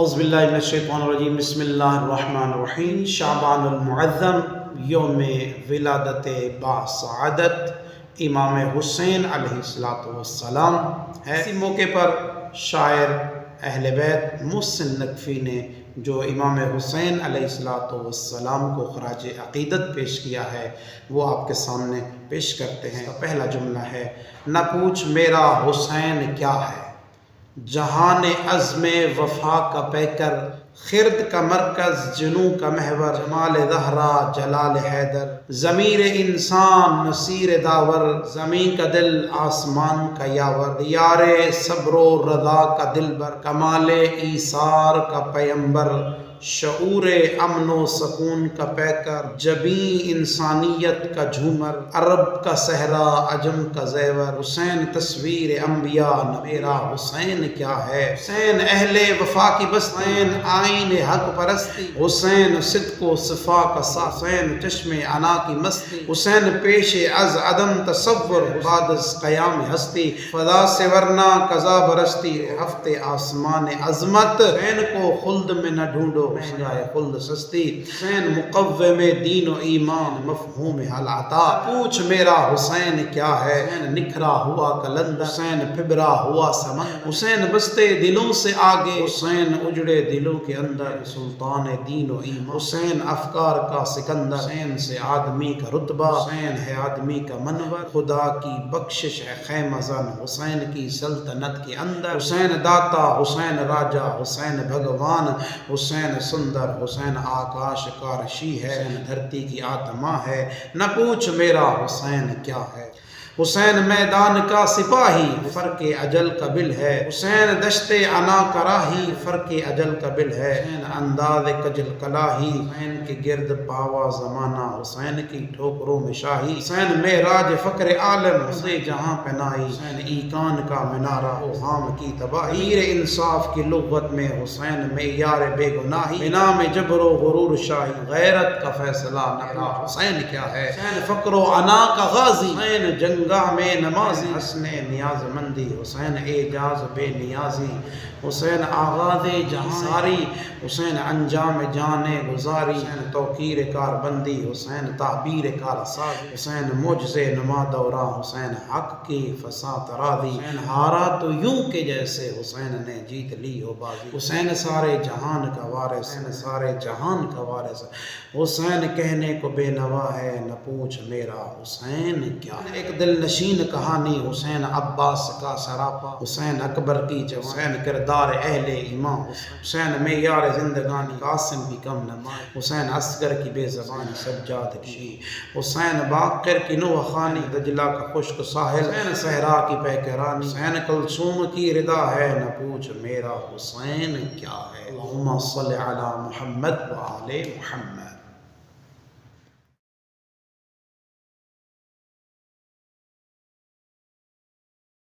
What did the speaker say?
اعوذ باللہ من الشیطان الرجیم، بسم اللہ الرحمن الرحیم۔ شعبان المعظم، یوم ولادت باسعادت امام حسین علیہ السلام ہے۔ اسی موقع پر شاعر اہل بیت محسن نقفی نے جو امام حسین علیہ السلام کو خراج عقیدت پیش کیا ہے وہ آپ کے سامنے پیش کرتے ہیں۔ پہلا جملہ ہے: نہ پوچھ میرا حسین کیا ہے، جہان عزم وفا کا پیکر، خرد کا مرکز جنوں کا محور، جمال زہرا جلال حیدر، ضمیر انسان نصیر داور، زمین کا دل آسمان کا یاور، یار صبر و رضا کا دلبر، کمال ایثار کا پیمبر، شعور امن و سکون کا پیکر، جبیں انسانیت کا جھومر، عرب کا صحرا عجم کا زیور، حسین تصویر انبیاء میرا حسین کیا ہے، حسین اہل وفا کی بستی، حسین آئین حق پرستی، حسین صدق و صفا کا ساتھ، حسین چشم عنا کی مستی، حسین پیش از عدم تصور، بعد از قیام ہستی، فضا سے ورنہ قضا برستی، ہفت آسمان عظمت، حسین کو خلد میں نہ ڈھونڈو جائے خلد سستی، حسین مقوم دین و ایمان مفہوم حل عطا، پوچھ میرا حسین کیا ہے، حسین نکھرا ہوا کلندر، حسین پھبرا ہوا سمندر، حسین بستے دلوں سے آگے، حسین اجڑے دلوں کے اندر، سلطان دین و ایمان، حسین افکار کا سکندر، حسین سے آدمی کا رتبہ، حسین ہے آدمی کا منور، خدا کی بخشش ہے خیمہ زن حسین کی سلطنت کے اندر، حسین داتا حسین راجا حسین بھگوان، حسین سندر حسین آکاش کا رشی ہے، حسین دھرتی کی آتما ہے، نہ پوچھ میرا حسین کیا ہے، حسین میدان کا سپاہی فرق اجل کا بل ہے، حسین دشت عنا کا راہی فرق اجل کا بل ہے، حسین انداز کجل کلاہی، حسین کے گرد پاوا زمانہ، حسین کی ٹھوکروں میں شاہی، حسین معراج فخر عالم حسین جہاں پناہی، حسین ایقان کا منارہ اوہام کی تباہی، پیر انصاف کی لغت میں حسین معیار بے گناہی، بنا میں جبر و غرور شاہی، غیرت کا فیصلہ میرا حسین کیا ہے، حسین فقر و عنا کا غازی، حسین جنگاہ میں نمازی، حسن نیاز مندی، حسین اعجاز بے نیازی، حسین آغاز جہاں ساری، حسین انجام جان گزاری، حسین توقیر کار بندی، حسین تعبیر کار سازی، حسین معجز نما دورہ، حسین حق کی فسا ترازی، حسین ہارا تو یوں کہ جیسے حسین نے جیت لی ہو بازی، حسین سارے جہان کا وارث، حسین سارے جہان کا وارث، حسین کہنے کو بے نوا ہے، نہ پوچھ میرا حسین کیا ہے، ایک دل نشین کہانی، حسین عباس کا سراپا، حسین اکبر کی جوانی، حسین کردار اہل ایمان، حسین معیار زندگانی، قاسم کی کم نمائی، حسین اصغر کی بے زبانی، سجاد کی، حسین باقر کی نوح خانی، دجلہ کا خشک ساحل، حسین صحرا کی پیکرانی، حسین کلثوم کی ردا ہے، نہ پوچھ میرا حسین کیا ہے، اللہم صلی علی محمد و آل محمد۔